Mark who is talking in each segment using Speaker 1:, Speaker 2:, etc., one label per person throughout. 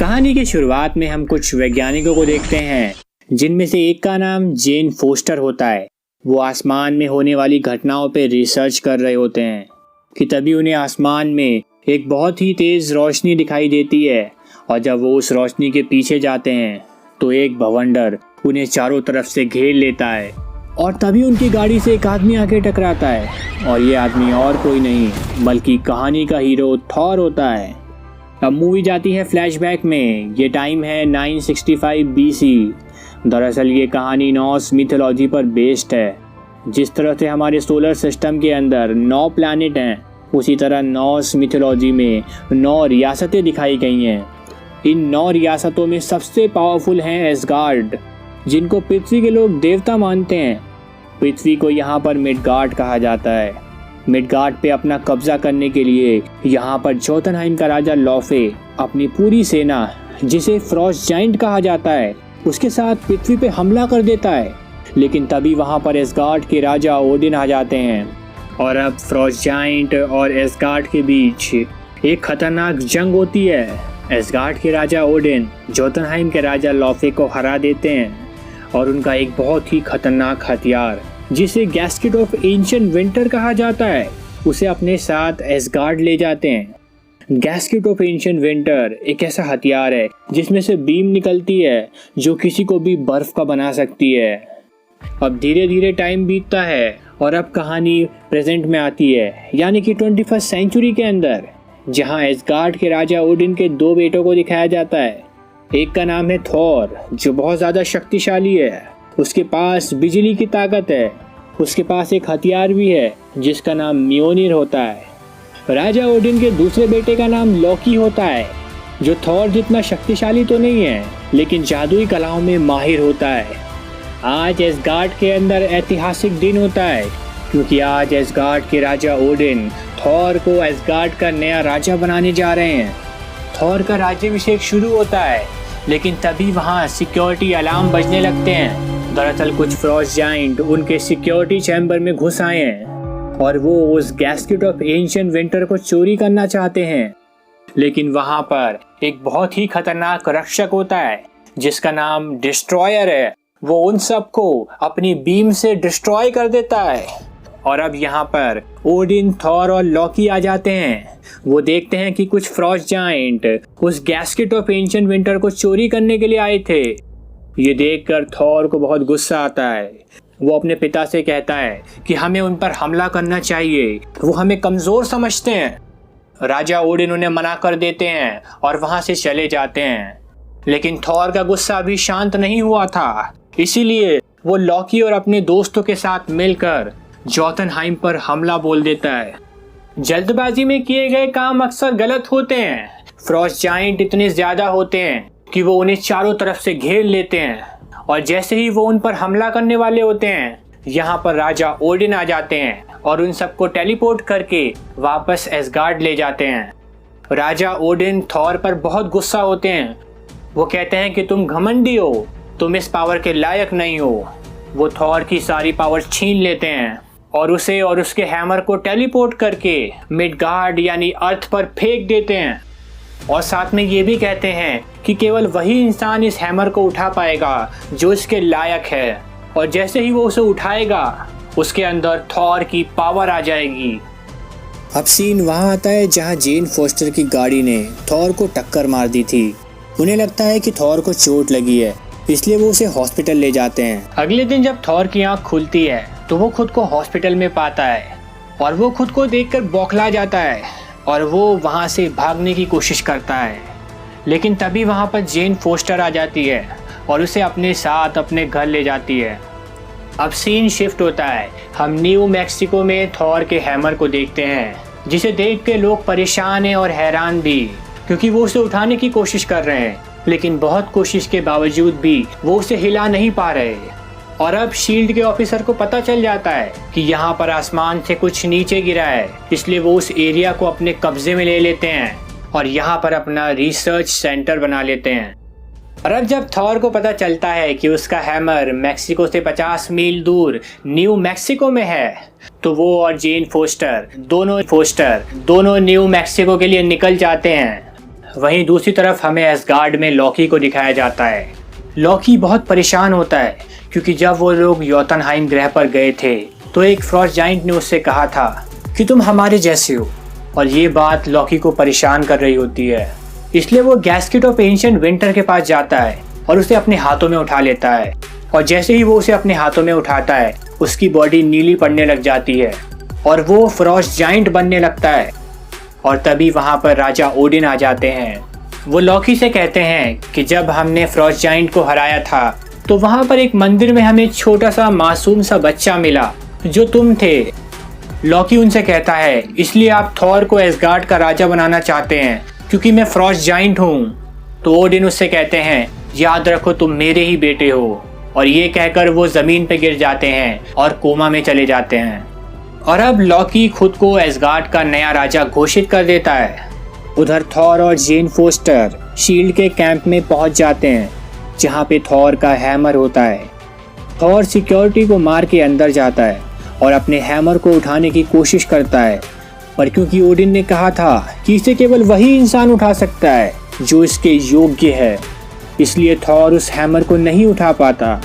Speaker 1: कहानी की शुरुआत में हम कुछ वैज्ञानिकों को देखते हैं, जिनमें से एक का नाम जेन फोस्टर होता है। वो आसमान में होने वाली घटनाओं पर रिसर्च कर रहे होते हैं कि तभी उन्हें आसमान में एक बहुत ही तेज रोशनी दिखाई देती है, और जब वो उस रोशनी के पीछे जाते हैं तो एक भवंडर उन्हें चारों तरफ से घेर लेता है, और तभी उनकी गाड़ी से एक आदमी आके टकराता है, और ये आदमी और कोई नहीं बल्कि कहानी का हीरो थॉर होता है। अब मूवी जाती है फ्लैशबैक में। ये टाइम है 965 बीसी। दरअसल ये कहानी नॉर्स मिथोलॉजी पर बेस्ड है। जिस तरह से हमारे सोलर सिस्टम के अंदर 9 प्लैनेट हैं, उसी तरह नॉर्स मिथोलॉजी में 9 रियासतें दिखाई गई हैं। इन 9 रियासतों में सबसे पावरफुल हैं एसगार्ड, जिनको पृथ्वी के लोग देवता मानते हैं। पृथ्वी को यहाँ पर मिडगार्ड कहा जाता है। मिडगार्ड पे अपना कब्जा करने के लिए यहाँ पर जोतनहाइम का राजा लॉफे अपनी पूरी सेना, जिसे फ्रॉस्ट जाइंट कहा जाता है, उसके साथ पृथ्वी पे हमला कर देता है। लेकिन तभी वहाँ पर एसगार्ड के राजा ओडिन आ जाते हैं, और अब फ्रॉस्ट जाइंट और एसगार्ड के बीच एक खतरनाक जंग होती है। एसगार्ड के राजा ओडिन जोतनहाइम के राजा लॉफे को हरा देते हैं, और उनका एक बहुत ही खतरनाक हथियार, जिसे गैस्केट ऑफ एंशिएंट विंटर कहा जाता है, उसे अपने साथ एसगार्ड ले जाते हैं। गैस्केट ऑफ एंशिएंट विंटर एक ऐसा हथियार है जिसमें से बीम निकलती है जो किसी को भी बर्फ का बना सकती है। अब धीरे धीरे टाइम बीतता है और अब कहानी प्रेजेंट में आती है, यानी कि 21st सेंचुरी के अंदर, जहां एसगार्ड के राजा ओडिन के 2 बेटों को दिखाया जाता है। एक का नाम है थॉर, जो बहुत ज़्यादा शक्तिशाली है। उसके पास बिजली की ताकत है। उसके पास एक हथियार भी है जिसका नाम म्योनिर होता है। राजा ओडिन के दूसरे बेटे का नाम लॉकी होता है, जो थॉर जितना शक्तिशाली तो नहीं है, लेकिन जादुई कलाओं में माहिर होता है। आज एसगार्ड के अंदर ऐतिहासिक दिन होता है, क्योंकि आज एसगार्ड के राजा ओडिन थॉर को एसगार्ड का नया राजा बनाने जा रहे हैं। थॉर का राज्याभिषेक शुरू होता है, लेकिन तभी वहाँ सिक्योरिटी अलार्म बजने लगते हैं। दरअसल कुछ फ्रॉस्ट जाइंट उनके सिक्योरिटी चैम्बर में घुस आए हैं, और वो उस गैस्केट ऑफ एंशिएंट विंटर को चोरी करना चाहते हैं। लेकिन वहाँ पर एक बहुत ही खतरनाक रक्षक होता है, जिसका नाम डिस्ट्रॉयर है। वो उन सबको अपनी बीम से डिस्ट्रॉय कर देता है। और अब यहाँ पर ओडिन, थॉर और लॉकी आ जाते हैं। वो देखते हैं कि कुछ फ्रॉस्ट जाइंट उस गैस्केट ऑफ एंशिएंट विंटर को चोरी करने के लिए आए थे। ये देखकर थॉर को बहुत गुस्सा आता है। वो अपने पिता से कहता है कि हमें उन पर हमला करना चाहिए, वो हमें कमज़ोर समझते हैं। राजा ओडिन उन्हें मना कर देते हैं और वहाँ से चले जाते हैं। लेकिन थॉर का गुस्सा अभी शांत नहीं हुआ था, इसीलिए वो लॉकी और अपने दोस्तों के साथ मिलकर जोतनहाइम पर हमला बोल देता है। जल्दबाजी में किए गए काम अक्सर गलत होते हैं। फ्रॉस्ट जाइंट इतने ज़्यादा होते हैं कि वो उन्हें चारों तरफ से घेर लेते हैं, और जैसे ही वो उन पर हमला करने वाले होते हैं, यहाँ पर राजा ओडिन आ जाते हैं और उन सबको टेलीपोर्ट करके वापस एसगार्ड ले जाते हैं। राजा ओडिन थॉर पर बहुत गुस्सा होते हैं। वो कहते हैं कि तुम घमंडी हो, तुम इस पावर के लायक नहीं हो। वो थॉर की सारी पावर छीन लेते हैं और उसे और उसके हैमर को टेलीपोर्ट करके मिडगार्ड यानी अर्थ पर फेंक देते हैं, और साथ में ये भी कहते हैं कि केवल वही इंसान इस हैमर को उठा पाएगा जो इसके लायक है, और जैसे ही वो उसे उठाएगा उसके अंदर थॉर की पावर आ जाएगी।
Speaker 2: अब सीन वहाँ आता है जहाँ जेन फोस्टर की गाड़ी ने थॉर को टक्कर मार दी थी। उन्हें लगता है कि थॉर को चोट लगी है, इसलिए वो उसे हॉस्पिटल ले जाते हैं।
Speaker 1: अगले दिन जब थॉर की आँख खुलती है तो वो खुद को हॉस्पिटल में पाता है, और वो खुद को देखकर बौखला जाता है, और वो वहाँ से भागने की कोशिश करता है। लेकिन तभी वहाँ पर जेन फोस्टर आ जाती है और उसे अपने साथ अपने घर ले जाती है। अब सीन शिफ्ट होता है। हम न्यू मैक्सिको में थॉर के हैमर को देखते हैं, जिसे देख के लोग परेशान हैं और हैरान भी, क्योंकि वो उसे उठाने की कोशिश कर रहे हैं, लेकिन बहुत कोशिश के बावजूद भी वो उसे हिला नहीं पा रहे। और अब शील्ड के ऑफिसर को पता चल जाता है कि यहाँ पर आसमान से कुछ नीचे गिरा है, इसलिए वो उस एरिया को अपने कब्जे में ले लेते हैं और यहाँ पर अपना रिसर्च सेंटर बना लेते हैं। और अब जब थॉर को पता चलता है कि उसका हैमर मैक्सिको से 50 मील दूर न्यू मैक्सिको में है, तो वो और जेन फोस्टर दोनों न्यू मैक्सिको के लिए निकल जाते हैं। वहीं दूसरी तरफ हमें एसगार्ड में लॉकी को दिखाया जाता है। लॉकी बहुत परेशान होता है क्योंकि जब वो लोग योतनहाइम ग्रह पर गए थे तो एक फ्रॉस्ट जाइंट ने उससे कहा था कि तुम हमारे जैसे हो, और ये बात लॉकी को परेशान कर रही होती है। इसलिए वो गैस्केट ऑफ एंशिएंट विंटर के पास जाता है और उसे अपने हाथों में उठा लेता है, और जैसे ही वो उसे अपने हाथों में उठाता है उसकी बॉडी नीली पड़ने लग जाती है और वो फ्रॉस्ट जाइंट बनने लगता है। और तभी वहाँ पर राजा ओडिन आ जाते हैं। वो लॉकी से कहते हैं कि जब हमने फ्रॉस्ट जाइंट को हराया था तो वहाँ पर एक मंदिर में हमें छोटा सा मासूम सा बच्चा मिला जो तुम थे। लॉकी उनसे कहता है इसलिए आप थॉर को एसगार्ड का राजा बनाना चाहते हैं क्योंकि मैं फ्रॉस्ट जाइंट हूँ। तो ओडिन उससे कहते हैं याद रखो तुम मेरे ही बेटे हो, और ये कहकर वो जमीन पे गिर जाते हैं और कोमा में चले जाते हैं। और अब लॉकी खुद को एसगार्ड का नया राजा घोषित कर देता है।
Speaker 2: उधर थॉर और जेन फोस्टर शील्ड के कैंप में पहुंच जाते हैं जहां पे थॉर का हैमर होता है। थॉर सिक्योरिटी को मार के अंदर जाता है और अपने हैमर को उठाने की कोशिश करता है, पर क्योंकि ओडिन ने कहा था कि इसे केवल वही इंसान उठा सकता है जो इसके योग्य है, इसलिए थॉर उस हैमर को नहीं उठा पाता।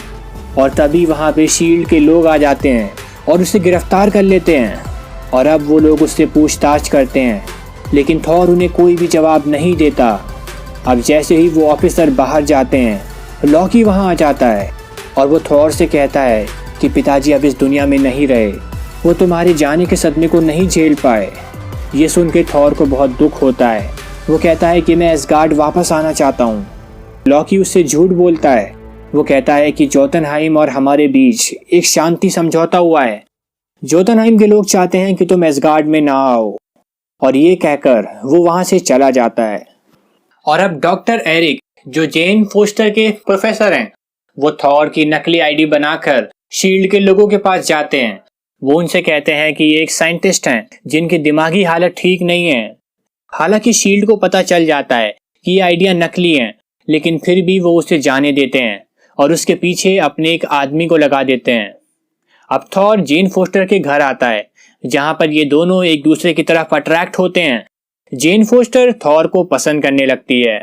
Speaker 2: और तभी वहाँ पे शील्ड के लोग आ जाते हैं और उसे गिरफ्तार कर लेते हैं, और अब वो लोग उससे पूछताछ करते हैं, लेकिन थॉर उन्हें कोई भी जवाब नहीं देता। अब जैसे ही वो ऑफिसर बाहर जाते हैं लॉकी वहाँ आ जाता है और वो थॉर से कहता है कि पिताजी अब इस दुनिया में नहीं रहे, वो तुम्हारे जाने के सदमे को नहीं झेल पाए। ये सुन के थॉर को बहुत दुख होता है। वो कहता है कि मैं एसगार्ड वापस आना चाहता हूँ। लॉकी उससे झूठ बोलता है। वो कहता है कि जोतनहाइम और हमारे बीच एक शांति समझौता हुआ है। जोतनहाइम के लोग चाहते हैं कि तुम एसगार्ड में ना आओ, और ये कहकर वो वहाँ से चला जाता है।
Speaker 1: और अब डॉक्टर एरिक जो जेन फोस्टर के प्रोफेसर हैं, वो थॉर की नकली आईडी बनाकर शील्ड के लोगों के पास जाते हैं। वो उनसे कहते हैं कि ये एक साइंटिस्ट हैं जिनकी दिमागी हालत ठीक नहीं है। हालांकि शील्ड को पता चल जाता है कि ये आइडिया नकली हैं, लेकिन फिर भी वो उसे जाने देते हैं और उसके पीछे अपने एक आदमी को लगा देते हैं। अब थॉर जेन फोस्टर के घर आता है जहां पर ये दोनों एक दूसरे की तरफ अट्रैक्ट होते हैं। जेन फोस्टर थॉर को पसंद करने लगती है।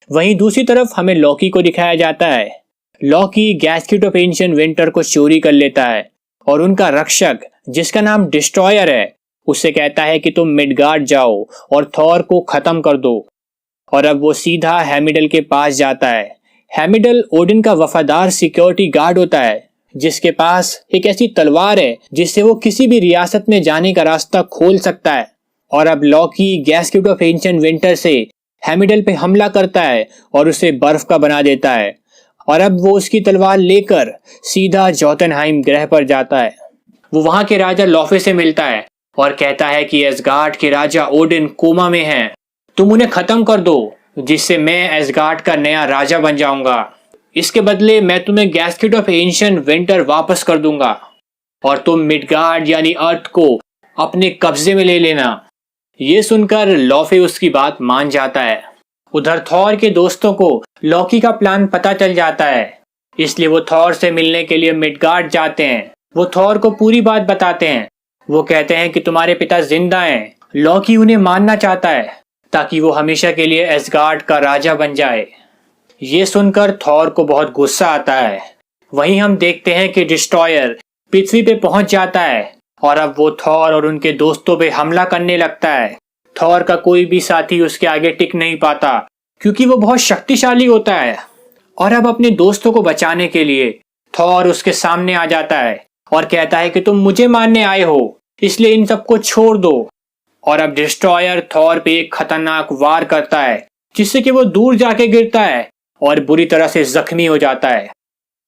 Speaker 1: वहीं दूसरी तरफ हमें लॉकी को दिखाया जाता है। Loki casket of ancient winter को चोरी कर लेता है और उनका रक्षक जिसका नाम डिस्ट्रॉयर है उससे कहता है कि तुम मिडगार्ड जाओ और थॉर को खत्म कर दो। और अब वो सीधा हेमिडल के पास जाता है। हेमिडल ओडिन का वफादार सिक्योरिटी गार्ड होता है जिसके पास एक ऐसी तलवार है जिससे वो किसी भी रियासत में जाने का रास्ता खोल सकता है। और अब Loki casket of ancient winter से हेमिडल पे हमला करता है और उसे बर्फ का बना देता है। और अब वो उसकी तलवार लेकर सीधा जोतनहाइम ग्रह पर जाता है। वो वहां के राजा लॉफे से मिलता है और कहता है कि एसगार्ड के राजा ओडिन कोमा में हैं, तुम उन्हें खत्म कर दो जिससे मैं एसगार्ड का नया राजा बन जाऊंगा। इसके बदले मैं तुम्हें गैस्केट ऑफ एंशिएंट विंटर वापस कर दूंगा और तुम मिडगार्ड यानी अर्थ को अपने कब्जे में ले लेना। ये सुनकर लॉफे उसकी बात मान जाता है। उधर थॉर के दोस्तों को लॉकी का प्लान पता चल जाता है, इसलिए वो थॉर से मिलने के लिए मिडगार्ड जाते हैं। वो थॉर को पूरी बात बताते हैं। वो कहते हैं कि तुम्हारे पिता जिंदा हैं। लॉकी उन्हें मानना चाहता है ताकि वो हमेशा के लिए एसगार्ड का राजा बन जाए। ये सुनकर थॉर को बहुत गुस्सा आता है। वहीं हम देखते हैं कि डिस्ट्रॉयर पृथ्वी पे पहुंच जाता है और अब वो थॉर और उनके दोस्तों पे हमला करने लगता है। थॉर का कोई भी साथी उसके आगे टिक नहीं पाता क्योंकि वो बहुत शक्तिशाली होता है। और अब अपने दोस्तों को बचाने के लिए थॉर उसके सामने आ जाता है और कहता है कि तुम मुझे मारने आए हो, इसलिए इन सबको छोड़ दो। और अब डिस्ट्रॉयर थॉर पे एक खतरनाक वार करता है जिससे कि वो दूर जाके गिरता है और बुरी तरह से जख्मी हो जाता है।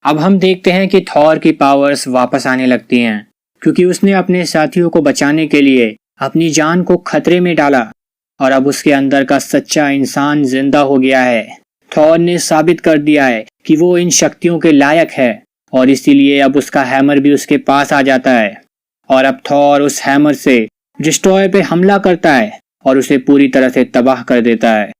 Speaker 2: अब हम देखते हैं कि थॉर की पावर्स वापस आने लगती हैं क्योंकि उसने अपने साथियों को बचाने के लिए अपनी जान को खतरे में डाला और अब उसके अंदर का सच्चा इंसान जिंदा हो गया है। थॉर ने साबित कर दिया है कि वो इन शक्तियों के लायक है और इसीलिए अब उसका हैमर भी उसके पास आ जाता है। और अब थॉर उस हैमर से डिस्ट्रॉयर पे हमला करता है और उसे पूरी तरह से तबाह कर देता है।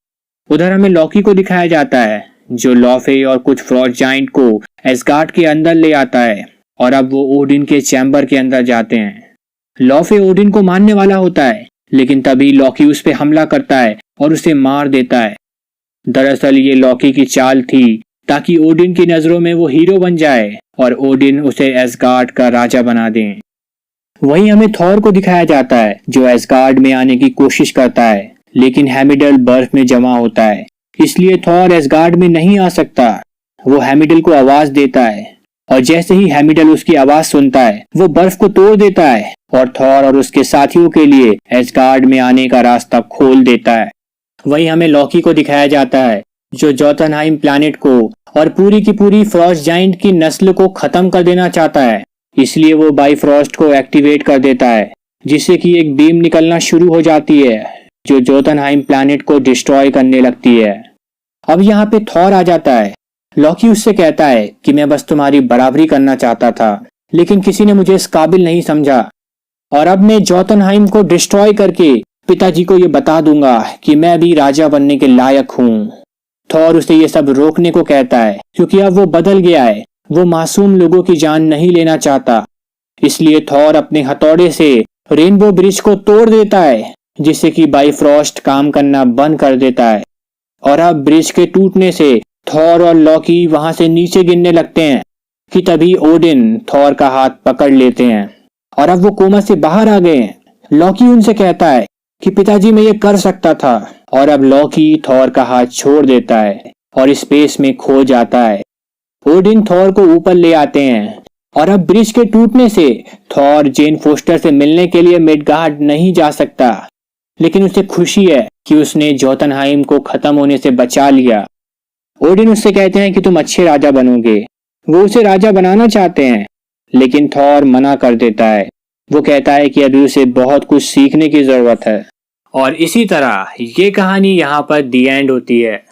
Speaker 2: उधर हमें लॉकी को दिखाया जाता है जो लॉफे और कुछ फ्रॉस्ट जाइंट को एसगार्ड के अंदर ले आता है और अब वो ओडिन के चैम्बर के अंदर जाते हैं। लॉफे ओडिन को मारने वाला होता है, लेकिन तभी लॉकी उस पे हमला करता है और उसे मार देता है। दरअसल ये लॉकी की चाल थी ताकि ओडिन की नजरों में वो हीरो बन जाए और ओडिन उसे एसगार्ड का राजा बना दे। वहीं हमें थॉर को दिखाया जाता है जो एसगार्ड में आने की कोशिश करता है, लेकिन हेमिडल बर्फ में जमा होता है, इसलिए थॉर एसगार्ड में नहीं आ सकता। वो हेमिडल को आवाज देता है और जैसे ही हेमिडल उसकी आवाज सुनता है वो बर्फ को तोड़ देता है और थॉर और उसके साथियों के लिए एसगार्ड में आने का रास्ता खोल देता है। वहीं हमें लॉकी को दिखाया जाता है जो जोतनहाइम प्लैनेट को और पूरी की पूरी फ्रॉस्ट जाइंट की नस्ल को खत्म कर देना चाहता है, इसलिए वो बाइफ्रॉस्ट को एक्टिवेट कर देता है जिससे कि एक बीम निकलना शुरू हो जाती है जो जोतनहाइम प्लैनेट को डिस्ट्रॉय करने लगती है। अब यहाँ पे थॉर आ जाता है। लॉकी उससे कहता है कि मैं बस तुम्हारी बराबरी करना चाहता था, लेकिन किसी ने मुझे इस काबिल नहीं समझा और अब मैं जोतनहाइम को डिस्ट्रॉय करके पिताजी को ये बता दूंगा कि मैं भी राजा बनने के लायक हूँ। थॉर उसे ये सब रोकने को कहता है क्योंकि अब वो बदल गया है, वो मासूम लोगों की जान नहीं लेना चाहता। इसलिए थॉर अपने हथौड़े से रेनबो ब्रिज को तोड़ देता है जिससे कि बाइफ्रॉस्ट काम करना बंद कर देता है और अब ब्रिज के टूटने से थॉर और लॉकी वहां से नीचे गिरने लगते हैं कि तभी ओडिन थॉर का हाथ पकड़ लेते हैं और अब वो कोमा से बाहर आ गए हैं। लॉकी उनसे कहता है कि पिताजी मैं ये कर सकता था और अब लॉकी थॉर का हाथ छोड़ देता है और स्पेस में खो जाता है। ओडिन थॉर को ऊपर ले आते हैं और अब ब्रिज के टूटने से थॉर जेन फोस्टर से मिलने के लिए मिडगार्ड नहीं जा सकता, लेकिन उसे खुशी है कि उसने जोतनहाइम को खत्म होने से बचा लिया। ओडिन उससे कहते हैं कि तुम अच्छे राजा बनोगे। वो उसे राजा बनाना चाहते हैं लेकिन थॉर मना कर देता है। वो कहता है कि अभी उसे बहुत कुछ सीखने की जरूरत है।
Speaker 1: और इसी तरह ये कहानी यहाँ पर दी एंड होती है।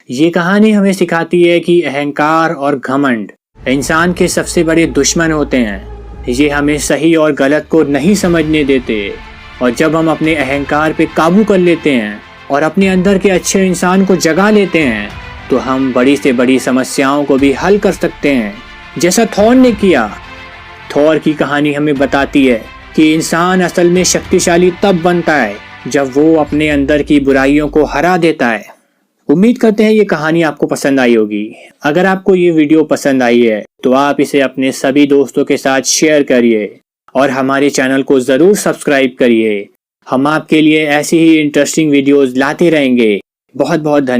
Speaker 1: ये कहानी हमें सिखाती है कि अहंकार और घमंड इंसान के सबसे बड़े दुश्मन होते हैं। ये हमें सही और गलत को नहीं समझने देते और जब हम अपने अहंकार पे काबू कर लेते हैं और अपने अंदर के अच्छे इंसान को जगा लेते हैं तो हम बड़ी से बड़ी समस्याओं को भी हल कर सकते हैं, जैसा थॉर ने किया। थॉर की कहानी हमें बताती है कि इंसान असल में शक्तिशाली तब बनता है जब वो अपने अंदर की बुराइयों को हरा देता है। उम्मीद करते हैं ये कहानी आपको पसंद आई होगी। अगर आपको ये वीडियो पसंद आई है तो आप इसे अपने सभी दोस्तों के साथ शेयर करिए और हमारे चैनल को ज़रूर सब्सक्राइब करिए। हम आपके लिए ऐसी ही इंटरेस्टिंग वीडियोस लाते रहेंगे। बहुत बहुत धन्यवाद।